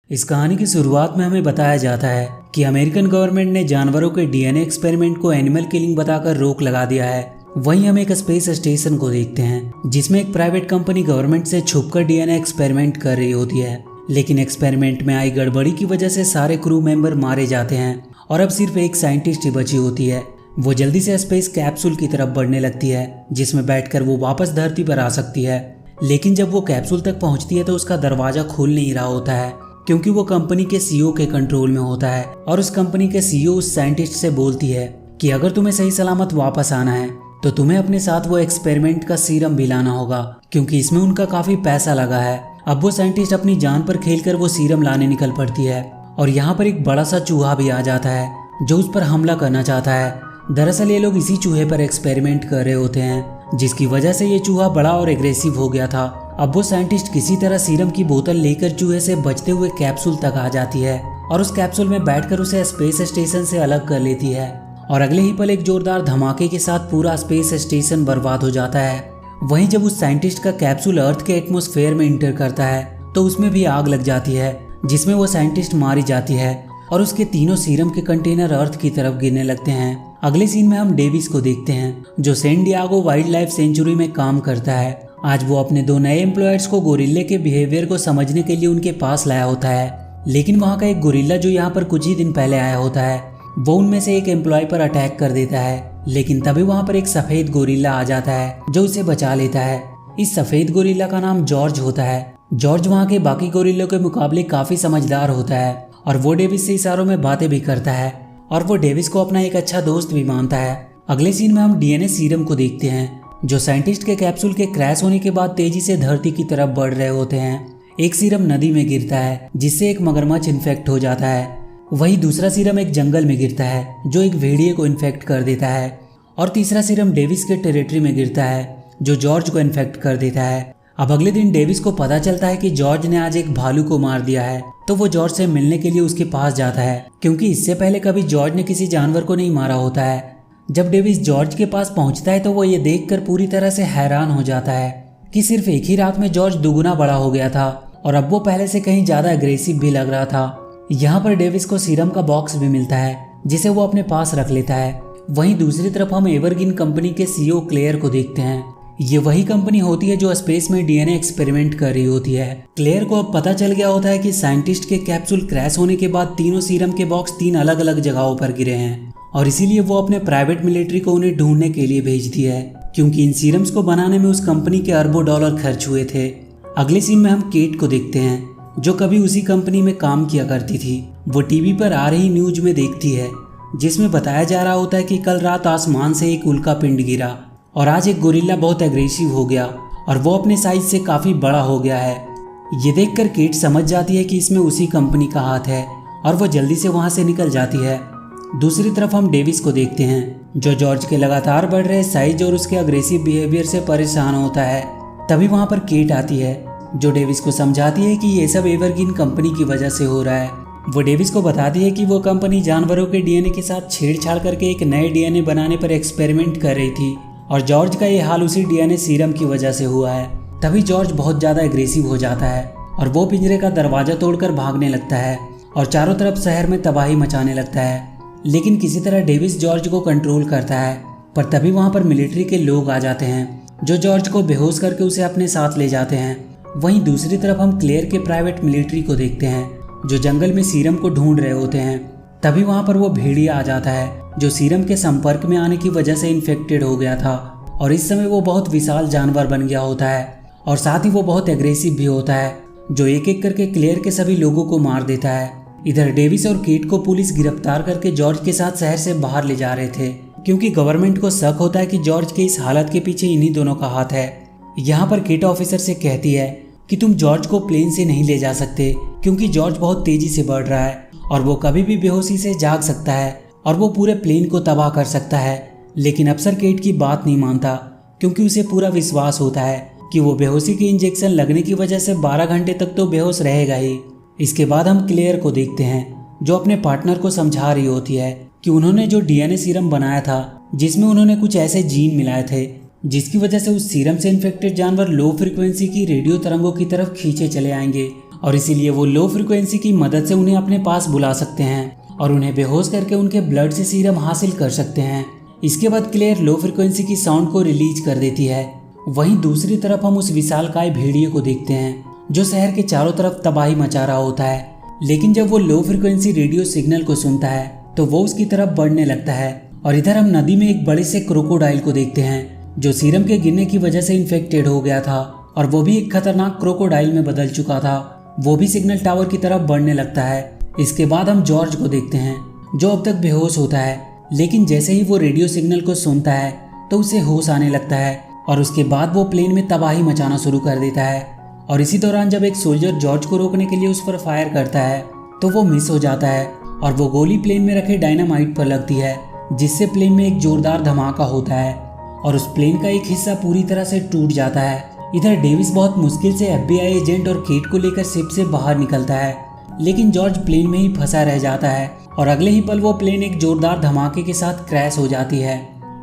इस कहानी की शुरुआत में हमें बताया जाता है कि अमेरिकन गवर्नमेंट ने जानवरों के डीएनए एक्सपेरिमेंट को एनिमल किलिंग बताकर रोक लगा दिया है। वहीं हम एक स्पेस स्टेशन को देखते हैं जिसमें एक प्राइवेट कंपनी गवर्नमेंट से छुपकर डीएनए एक्सपेरिमेंट कर रही होती है। लेकिन एक्सपेरिमेंट में आई गड़बड़ी की वजह से सारे क्रू मेंबर मारे जाते हैं और अब सिर्फ एक साइंटिस्ट ही बची होती है। वो जल्दी से स्पेस कैप्सूल की तरफ बढ़ने लगती है जिसमें बैठकर वो वापस धरती पर आ सकती है। लेकिन जब वो कैप्सूल तक पहुंचती है तो उसका दरवाजा खुल नहीं रहा होता है क्योंकि वो कंपनी के सीईओ के कंट्रोल में होता है। और उस कंपनी के सीईओ उस साइंटिस्ट से बोलती है कि अगर तुम्हें सही सलामत वापस आना है तो तुम्हें अपने साथ वो एक्सपेरिमेंट का सीरम भी लाना होगा क्योंकि इसमें उनका काफी पैसा लगा है। अब वो साइंटिस्ट अपनी जान पर खेलकर वो सीरम लाने निकल पड़ती है और यहाँ पर एक बड़ा सा चूहा भी आ जाता है जो उस पर हमला करना चाहता है। दरअसल ये लोग इसी चूहे पर एक्सपेरिमेंट कर रहे होते हैं जिसकी वजह से ये चूहा बड़ा और एग्रेसिव हो गया था। अब वो साइंटिस्ट किसी तरह सीरम की बोतल लेकर चूहे से बचते हुए कैप्सूल तक आ जाती है और उस कैप्सूल में बैठकर उसे स्पेस स्टेशन से अलग कर लेती है। और अगले ही पल एक जोरदार धमाके के साथ पूरा स्पेस स्टेशन बर्बाद हो जाता है। वहीं जब उस साइंटिस्ट का कैप्सूल अर्थ के एटमॉस्फेयर में इंटर करता है तो उसमें भी आग लग जाती है जिसमें वो साइंटिस्ट मारी जाती है और उसके तीनों सीरम के कंटेनर अर्थ की तरफ गिरने लगते हैं। अगले सीन में हम डेविस को देखते हैं जो San Diego wildlife sanctuary में काम करता है। आज वो अपने 2 नए एम्प्लॉयर्स को गोरिल्ले के बिहेवियर को समझने के लिए उनके पास लाया होता है। लेकिन वहाँ का एक गोरिल्ला जो यहाँ पर कुछ ही दिन पहले आया होता है वो उनमें से एक एम्प्लॉय पर अटैक कर देता है। लेकिन तभी वहाँ पर एक सफेद गोरिल्ला आ जाता है जो उसे बचा लेता है। इस सफेद गोरिल्ला का नाम जॉर्ज होता है। जॉर्ज वहाँ के बाकी गोरिल्लों के मुकाबले काफी समझदार होता है और वो डेविस से इशारों में बातें भी करता है और वो डेविस को अपना एक अच्छा दोस्त भी मानता है। अगले सीन में हम डीएनए सीरम को देखते हैं जो साइंटिस्ट के कैप्सूल के क्रैश होने के बाद तेजी से धरती की तरफ बढ़ रहे होते हैं। एक सीरम नदी में गिरता है जिससे एक मगरमच्छ इन्फेक्ट हो जाता है। वहीं दूसरा सीरम एक जंगल में गिरता है जो एक भेड़िए को इन्फेक्ट कर देता है और तीसरा सीरम डेविस के टेरिटरी में गिरता है जो जॉर्ज को इन्फेक्ट कर देता है। अब अगले दिन डेविस को पता चलता है कि जॉर्ज ने आज एक भालू को मार दिया है तो वो जॉर्ज से मिलने के लिए उसके पास जाता है क्योंकि इससे पहले कभी जॉर्ज ने किसी जानवर को नहीं मारा होता है। जब डेविस जॉर्ज के पास पहुंचता है तो वो ये देखकर पूरी तरह से हैरान हो जाता है कि सिर्फ एक ही रात में जॉर्ज दुगुना बड़ा हो गया था और अब वो पहले से कहीं ज्यादा अग्रेसिव भी लग रहा था। यहाँ पर डेविस को सीरम का बॉक्स भी मिलता है जिसे वो अपने पास रख लेता है। वहीं दूसरी तरफ हम एवरग्रीन कंपनी के सीईओ क्लेयर को देखते हैं। ये वही कंपनी होती है जो स्पेस में डीएनए एक्सपेरिमेंट कर रही होती है। क्लेयर को अब पता चल गया होता है कि साइंटिस्ट के कैप्सूल क्रैश होने के बाद तीनों सीरम के बॉक्स 3 अलग अलग जगहों पर गिरे हैं और इसीलिए वो अपने प्राइवेट मिलिट्री को उन्हें ढूंढने के लिए भेजती है क्योंकि इन सीरम्स को बनाने में उस कंपनी के अरबों डॉलर खर्च हुए थे। अगले सीन में हम केट को देखते हैं जो कभी उसी कंपनी में काम किया करती थी। वो टीवी पर आ रही न्यूज में देखती है जिसमें बताया जा रहा होता है कि कल रात आसमान से एक उल्का पिंड गिरा और आज एक गोरिल्ला बहुत एग्रेसिव हो गया और वो अपने साइज से काफी बड़ा हो गया है। ये देखकर केट समझ जाती है कि इसमें उसी कंपनी का हाथ है और वो जल्दी से वहां से निकल जाती है। दूसरी तरफ हम डेविस को देखते हैं जो जॉर्ज के लगातार बढ़ रहे साइज और उसके अग्रेसिव बिहेवियर से परेशान होता है। तभी वहां पर केट आती है जो डेविस को समझाती है कि ये सब एवरग्रीन कंपनी की वजह से हो रहा है। वो डेविस को बताती है कि वो कंपनी जानवरों के डीएनए के साथ छेड़छाड़ करके एक नए डीएनए बनाने पर एक्सपेरिमेंट कर रही थी और जॉर्ज का ये हाल उसी डीएनए सीरम की वजह से हुआ है। तभी जॉर्ज बहुत ज्यादा एग्रेसिव हो जाता है और वो पिंजरे का दरवाजा तोड़कर भागने लगता है और चारों तरफ शहर में तबाही मचाने लगता है। लेकिन किसी तरह डेविस जॉर्ज को कंट्रोल करता है पर तभी वहां पर मिलिट्री के लोग आ जाते हैं जो जॉर्ज को बेहोश करके उसे अपने साथ ले जाते हैं। वहीं दूसरी तरफ हम क्लेयर के प्राइवेट मिलिट्री को देखते हैं जो जंगल में सीरम को ढूंढ रहे होते हैं। तभी वहां पर वो भेड़िया आ जाता है जो सीरम के संपर्क में आने की वजह से इन्फेक्टेड हो गया था और इस समय वो बहुत विशाल जानवर बन गया होता है और साथ ही वो बहुत एग्रेसिव भी होता है जो एक एक करके क्लेयर के सभी लोगों को मार देता है। इधर डेविस और केट को पुलिस गिरफ्तार करके जॉर्ज के साथ शहर से बाहर ले जा रहे थे क्योंकि गवर्नमेंट को शक होता है कि जॉर्ज के इस हालत के पीछे इन्हीं दोनों का हाथ है। यहाँ पर केट ऑफिसर से कहती है कि तुम जॉर्ज को प्लेन से नहीं ले जा सकते क्योंकि जॉर्ज बहुत तेजी से बढ़ रहा है और वो कभी भी बेहोशी से जाग सकता है और वो पूरे प्लेन को तबाह कर सकता है। लेकिन अफसर केट की बात नहीं मानता क्योंकि उसे पूरा विश्वास होता है कि वो बेहोशी की इंजेक्शन लगने की वजह से 12 घंटे तक तो बेहोश रहेगा ही। इसके बाद हम क्लेयर को देखते हैं जो अपने पार्टनर को समझा रही होती है कि उन्होंने जो डीएनए सीरम बनाया था जिसमें उन्होंने कुछ ऐसे जीन मिलाए थे जिसकी वजह से उस सीरम से इन्फेक्टेड जानवर लो फ्रिक्वेंसी की रेडियो तरंगों की तरफ खींचे चले आएंगे और इसीलिए वो लो फ्रिक्वेंसी की मदद से उन्हें अपने पास बुला सकते हैं और उन्हें बेहोश करके उनके ब्लड से सीरम हासिल कर सकते हैं। इसके बाद क्लेयर लो फ्रिक्वेंसी की साउंड को रिलीज कर देती है। वहीं दूसरी तरफ हम उस विशालकाय भेड़िए को देखते हैं जो शहर के चारों तरफ तबाही मचा रहा होता है। लेकिन जब वो लो फ्रिक्वेंसी रेडियो सिग्नल को सुनता है तो वो उसकी तरफ बढ़ने लगता है। और इधर हम नदी में एक बड़े से क्रोकोडाइल को देखते हैं जो सीरम के गिरने की वजह से इन्फेक्टेड हो गया था और वो भी एक खतरनाक क्रोकोडाइल में बदल चुका था। वो भी सिग्नल टावर की तरफ बढ़ने लगता है। इसके बाद हम जॉर्ज को देखते हैं जो अब तक बेहोश होता है, लेकिन जैसे ही वो रेडियो सिग्नल को सुनता है तो उसे होश आने लगता है और उसके बाद वो प्लेन में तबाही मचाना शुरू कर देता है। और इसी दौरान जब एक सोल्जर जॉर्ज को रोकने के लिए उस पर फायर करता है तो वो मिस हो जाता है और वो गोली प्लेन में रखे डायनामाइट पर लगती है, जिससे प्लेन में एक जोरदार धमाका होता है और उस प्लेन का एक हिस्सा पूरी तरह से टूट जाता है। इधर डेविस बहुत मुश्किल से FBI एजेंट और केट को लेकर शिप से बाहर निकलता है, लेकिन जॉर्ज प्लेन में ही फंसा रह जाता है और अगले ही पल वो प्लेन एक जोरदार धमाके के साथ क्रैश हो जाती है।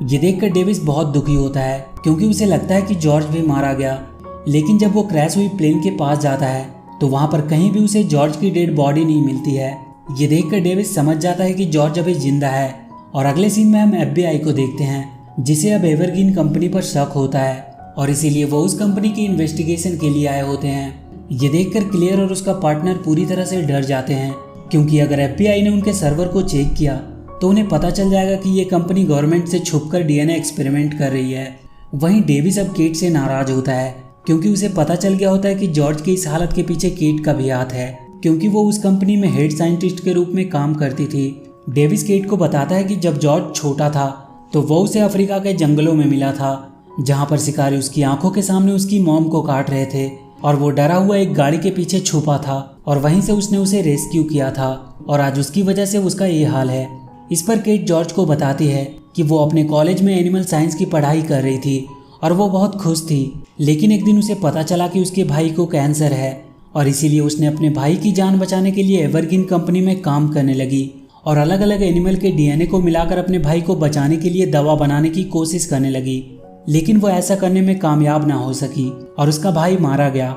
ये देखकर डेविस बहुत दुखी होता है क्योंकि उसे लगता है कि जॉर्ज भी मारा गया। लेकिन जब वो क्रैश हुई प्लेन के पास जाता है तो वहाँ पर कहीं भी उसे जॉर्ज की डेड बॉडी नहीं मिलती है। ये देखकर डेविस समझ जाता है कि जॉर्ज अभी जिंदा है। और अगले सीन में हम FBI को देखते हैं जिसे अब एवरग्रीन कंपनी पर शक होता है और इसीलिए वो उस कंपनी की इन्वेस्टिगेशन के लिए आए होते हैं। ये देखकर क्लेयर और उसका पार्टनर पूरी तरह से डर जाते हैं क्योंकि अगर FBI ने उनके सर्वर को चेक किया तो उन्हें पता चल जाएगा कि ये कंपनी गवर्नमेंट से छुपकर DNA एक्सपेरिमेंट कर रही है। वहीं डेविस अब केट से नाराज होता है क्योंकि उसे पता चल गया होता है कि जॉर्ज की इस हालत के पीछे केट का भी हाथ है, क्योंकि वो उस कंपनी में हेड साइंटिस्ट के रूप में काम करती थी। डेविस केट को बताता है कि जब जॉर्ज छोटा था तो वो उसे अफ्रीका के जंगलों में मिला था जहाँ पर शिकारी उसकी आंखों के सामने उसकी मॉम को काट रहे थे और वो डरा हुआ एक गाड़ी के पीछे छुपा था और वहीं से उसने उसे रेस्क्यू किया था और आज उसकी वजह से उसका ये हाल है। इस पर केट जॉर्ज को बताती है कि वो अपने कॉलेज में एनिमल साइंस की पढ़ाई कर रही थी और वो बहुत खुश थी, लेकिन एक दिन उसे पता चला कि उसके भाई को कैंसर है और इसीलिए उसने अपने भाई की जान बचाने के लिए एवरग्रीन कंपनी में काम करने लगी और अलग अलग एनिमल के DNA को मिलाकर अपने भाई को बचाने के लिए दवा बनाने की कोशिश करने लगी। लेकिन वो ऐसा करने में कामयाब ना हो सकी और उसका भाई मारा गया।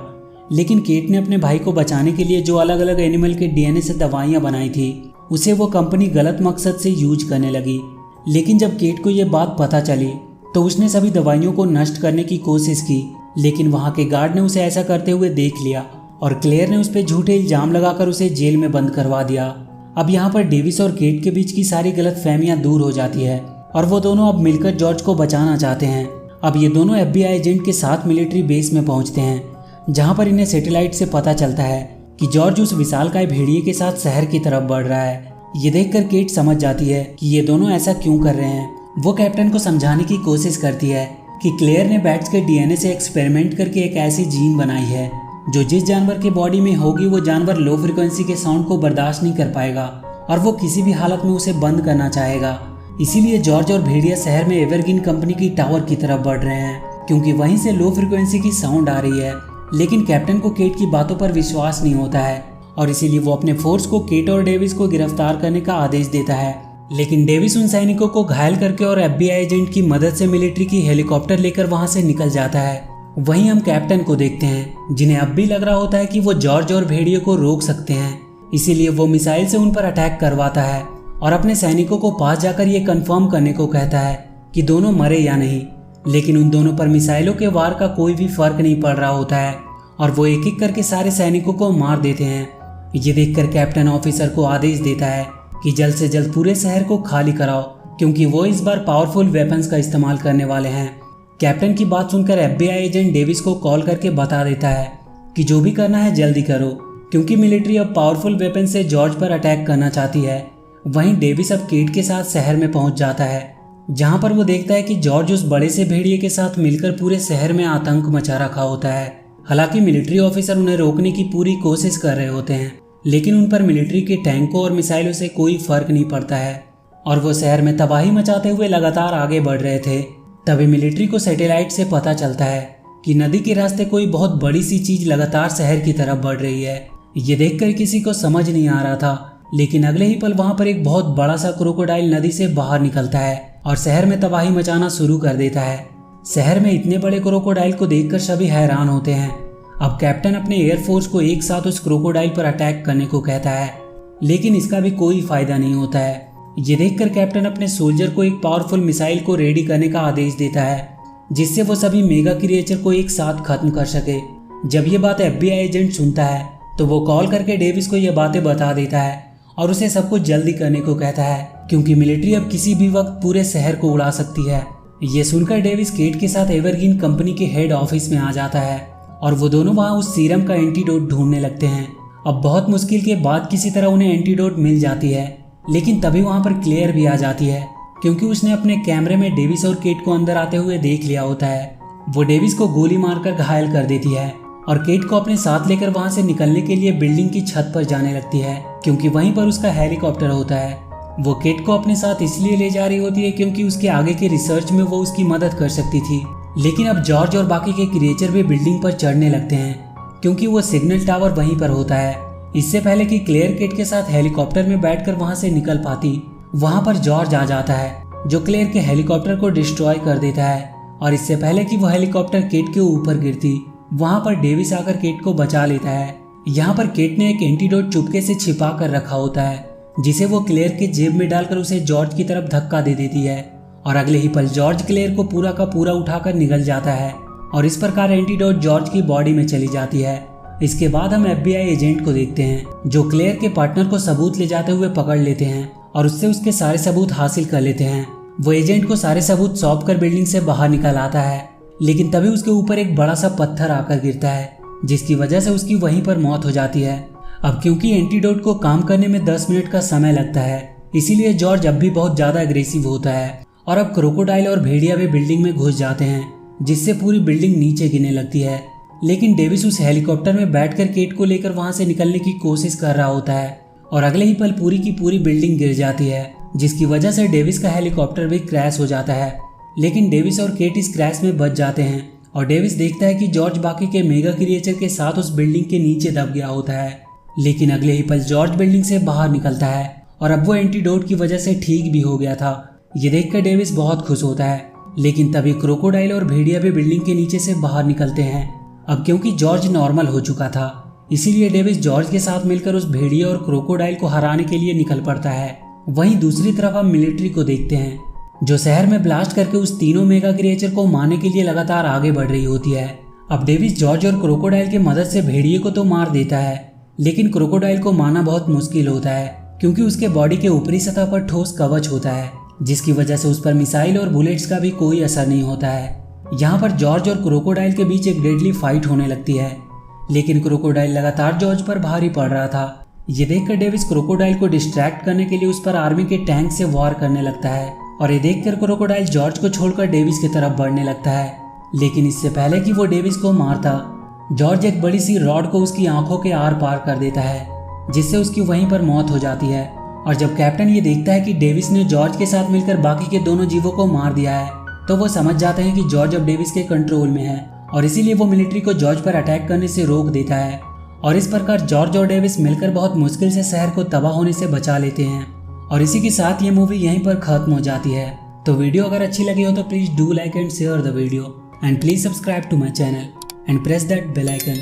लेकिन केट ने अपने भाई को बचाने के लिए जो अलग अलग एनिमल के DNA से दवाइयाँ बनाई थी उसे वो कंपनी गलत मकसद से यूज करने लगी। लेकिन जब केट को ये बात पता चली तो उसने सभी दवाइयों को नष्ट करने की कोशिश की, लेकिन वहाँ के गार्ड ने उसे ऐसा करते हुए देख लिया और क्लेयर ने उस पर झूठे इल्जाम लगाकर उसे जेल में बंद करवा दिया। अब यहाँ पर डेविस और केट के बीच की सारी गलतफहमियां दूर हो जाती है और वो दोनों अब मिलकर जॉर्ज को बचाना चाहते हैं। अब ये दोनों FBI एजेंट के साथ मिलिट्री बेस में पहुंचते हैं जहाँ पर इन्हें सैटेलाइट से पता चलता है कि जॉर्ज उस विशालकाय भेड़िए के साथ शहर की तरफ बढ़ रहा है। ये देखकर केट समझ जाती है कि ये दोनों ऐसा क्यों कर रहे हैं। वो कैप्टन को समझाने की कोशिश करती है कि क्लेयर ने बैट्स के DNA से एक्सपेरिमेंट करके एक ऐसी जीन बनाई है जो जिस जानवर के बॉडी में होगी वो जानवर लो फ्रिक्वेंसी के साउंड को बर्दाश्त नहीं कर पाएगा और वो किसी भी हालत में उसे बंद करना चाहेगा। इसीलिए जॉर्ज और भेड़िया शहर में एवरग्रीन कंपनी की टावर की तरफ बढ़ रहे हैं क्योंकि वहीं से लो फ्रिक्वेंसी की साउंड आ रही है। लेकिन कैप्टन को केट की बातों पर विश्वास नहीं होता है और इसीलिए वो अपने फोर्स को केट और डेविस को गिरफ्तार करने का आदेश देता है। लेकिन डेविस उन सैनिकों को घायल करके और FBI एजेंट की मदद से मिलिट्री की हेलीकॉप्टर लेकर वहां से निकल जाता है। वहीं हम कैप्टन को देखते हैं जिन्हें अब भी लग रहा होता है कि वो जॉर्ज और भेड़िए को रोक सकते हैं। इसीलिए वो मिसाइल से उन पर अटैक करवाता है और अपने सैनिकों को पास जाकर ये कंफर्म करने को कहता है कि दोनों मरे या नहीं। लेकिन उन दोनों पर मिसाइलों के वार का कोई भी फर्क नहीं पड़ रहा होता है और वो एक एक करके सारे सैनिकों को मार देते हैं। ये देखकर कैप्टन ऑफिसर को आदेश देता है कि जल्द से जल्द पूरे शहर को खाली कराओ क्योंकि वो इस बार पावरफुल वेपन्स का इस्तेमाल करने वाले हैं। कैप्टन की बात सुनकर FBI एजेंट डेविस को कॉल करके बता देता है कि जो भी करना है जल्दी करो क्योंकि मिलिट्री अब पावरफुल वेपन से जॉर्ज पर अटैक करना चाहती है। वहीं डेविस अब केट के साथ शहर में पहुंच जाता है जहां पर वो देखता है कि जॉर्ज उस बड़े से भेड़िए के साथ मिलकर पूरे शहर में आतंक मचा रखा होता है। हालांकि मिलिट्री ऑफिसर उन्हें रोकने की पूरी कोशिश कर रहे होते हैं, लेकिन उन पर मिलिट्री के टैंकों और मिसाइलों से कोई फर्क नहीं पड़ता है और वो शहर में तबाही मचाते हुए लगातार आगे बढ़ रहे थे। तभी मिलिट्री को सैटेलाइट से पता चलता है कि नदी के रास्ते कोई बहुत बड़ी सी चीज लगातार शहर की तरफ बढ़ रही है। ये देखकर किसी को समझ नहीं आ रहा था, लेकिन अगले ही पल वहां पर एक बहुत बड़ा सा क्रोकोडाइल नदी से बाहर निकलता है और शहर में तबाही मचाना शुरू कर देता है। शहर में इतने बड़े क्रोकोडाइल को देखकर सभी हैरान होते हैं। अब कैप्टन अपने एयरफोर्स को एक साथ उस क्रोकोडाइल पर अटैक करने को कहता है, लेकिन इसका भी कोई फायदा नहीं होता है। ये देखकर कैप्टन अपने सोल्जर को एक पावरफुल मिसाइल को रेडी करने का आदेश देता है, जिससे वो सभी मेगा क्रिएचर को एक साथ खत्म कर सके। जब ये बात FBI एजेंट सुनता है तो वो कॉल करके डेविस को ये बातें बता देता है और उसे सब कुछ जल्दी करने को कहता है, क्योंकि मिलिट्री अब किसी भी वक्त पूरे शहर को उड़ा सकती है। ये सुनकर डेविस केट के साथ एवरग्रीन कंपनी के हेड ऑफिस में आ जाता है और वो दोनों वहाँ उस सीरम का एंटीडोट ढूंढने लगते हैं। अब बहुत मुश्किल के बाद किसी तरह उन्हें एंटीडोट मिल जाती है, लेकिन तभी वहाँ पर क्लेयर भी आ जाती है, क्योंकि उसने अपने कैमरे में डेविस और केट को अंदर आते हुए देख लिया होता है। वो डेविस को गोली मारकर घायल कर देती है और केट को अपने साथ लेकर वहाँ से निकलने के लिए बिल्डिंग की छत पर जाने लगती है, क्योंकि वहीं पर उसका हेलीकॉप्टर होता है। वो केट को अपने साथ इसलिए ले जा रही होती है क्योंकि उसके आगे के रिसर्च में वो उसकी मदद कर सकती थी। लेकिन अब जॉर्ज और बाकी के क्रिएचर भी बिल्डिंग पर चढ़ने लगते हैं, क्योंकि वो सिग्नल टावर वहीं पर होता है। इससे पहले कि क्लेयर केट के साथ हेलीकॉप्टर में बैठकर वहां से निकल पाती, वहां पर जॉर्ज आ जाता है, जो क्लेयर के हेलीकॉप्टर को डिस्ट्रॉय कर देता है। और इससे पहले कि वो हेलीकॉप्टर केट के ऊपर गिरती, वहां पर डेविस आकर केट को बचा लेता है। यहाँ पर केट ने एक एंटीडोट चुपके से छिपा कर रखा होता है, जिसे वो क्लेयर के जेब में डालकर उसे जॉर्ज की तरफ धक्का दे देती है और अगले ही पल जॉर्ज क्लेयर को पूरा का पूरा उठाकर निगल जाता है और इस प्रकार एंटीडोट जॉर्ज की बॉडी में चली जाती है। इसके बाद हम FBI एजेंट को देखते हैं, जो क्लेयर के पार्टनर को सबूत ले जाते हुए पकड़ लेते हैं और उससे उसके सारे सबूत हासिल कर लेते हैं। वो एजेंट को सारे सबूत सौंप कर बिल्डिंग से बाहर निकल आता है, लेकिन तभी उसके ऊपर एक बड़ा सा पत्थर आकर गिरता है, जिसकी वजह से उसकी वहीं पर मौत हो जाती है। अब क्योंकि एंटीडोट को काम करने में 10 मिनट का समय लगता है, इसीलिए जॉर्ज अब भी बहुत ज्यादा अग्रेसिव होता है और अब क्रोकोडाइल और भेड़िया भी बिल्डिंग में घुस जाते हैं, जिससे पूरी बिल्डिंग नीचे गिरने लगती है। लेकिन डेविस उस हेलीकॉप्टर में बैठकर केट को लेकर वहां से निकलने की कोशिश कर रहा होता है और अगले ही पल पूरी की पूरी बिल्डिंग गिर जाती है, जिसकी वजह से डेविस का हेलीकॉप्टर भी क्रैश हो जाता है। लेकिन डेविस और केट इस क्रैश में बच जाते हैं और डेविस देखता है कि जॉर्ज बाकी के मेगा क्रिएचर के साथ उस बिल्डिंग के नीचे दब गया होता है। लेकिन अगले ही पल जॉर्ज बिल्डिंग से बाहर निकलता है और अब वो एंटीडोट की वजह से ठीक भी हो गया था। ये देखकर डेविस बहुत खुश होता है, लेकिन तभी क्रोकोडाइल और भेड़िया भी बिल्डिंग के नीचे से बाहर निकलते हैं। अब क्योंकि जॉर्ज नॉर्मल हो चुका था, इसीलिए डेविस जॉर्ज के साथ मिलकर उस भेड़िया और क्रोकोडाइल को हराने के लिए निकल पड़ता है। वहीं दूसरी तरफ हम मिलिट्री को देखते हैं, जो शहर में ब्लास्ट करके उस तीनों मेगा क्रिएचर को मारने के लिए लगातार आगे बढ़ रही होती है। अब डेविस जॉर्ज और क्रोकोडाइल की मदद से भेड़िए को तो मार देता है, लेकिन क्रोकोडाइल को मारना बहुत मुश्किल होता है, क्योंकि उसके बॉडी के ऊपरी सतह पर ठोस कवच होता है, जिसकी वजह से उस पर मिसाइल और बुलेट्स का भी कोई असर नहीं होता है। यहाँ पर जॉर्ज और क्रोकोडाइल के बीच एक डेडली फाइट होने लगती है, लेकिन क्रोकोडाइल लगातार जॉर्ज पर भारी पड़ रहा था। ये देखकर डेविस क्रोकोडाइल को डिस्ट्रैक्ट करने के लिए उस पर आर्मी के टैंक से वार करने लगता है और ये देखकर क्रोकोडाइल जॉर्ज को छोड़कर डेविस की तरफ बढ़ने लगता है। लेकिन इससे पहले कि वो डेविस को मारता, जॉर्ज एक बड़ी सी रॉड को उसकी आंखों के आर पार कर देता है, जिससे उसकी वहीं पर मौत हो जाती है। और जब कैप्टन ये देखता है कि डेविस ने जॉर्ज के साथ मिलकर बाकी के दोनों जीवों को मार दिया है, तो वो समझ जाते हैं कि जॉर्ज अब डेविस के कंट्रोल में है और इसीलिए वो मिलिट्री को जॉर्ज पर अटैक करने से रोक देता है। और इस प्रकार जॉर्ज और डेविस मिलकर बहुत मुश्किल से शहर को तबाह होने से बचा लेते हैं। और इसी के साथ ये मूवी यहीं पर खत्म हो जाती है। तो वीडियो अगर अच्छी लगी हो तो please do like and share the video and please subscribe to my channel and press that bell icon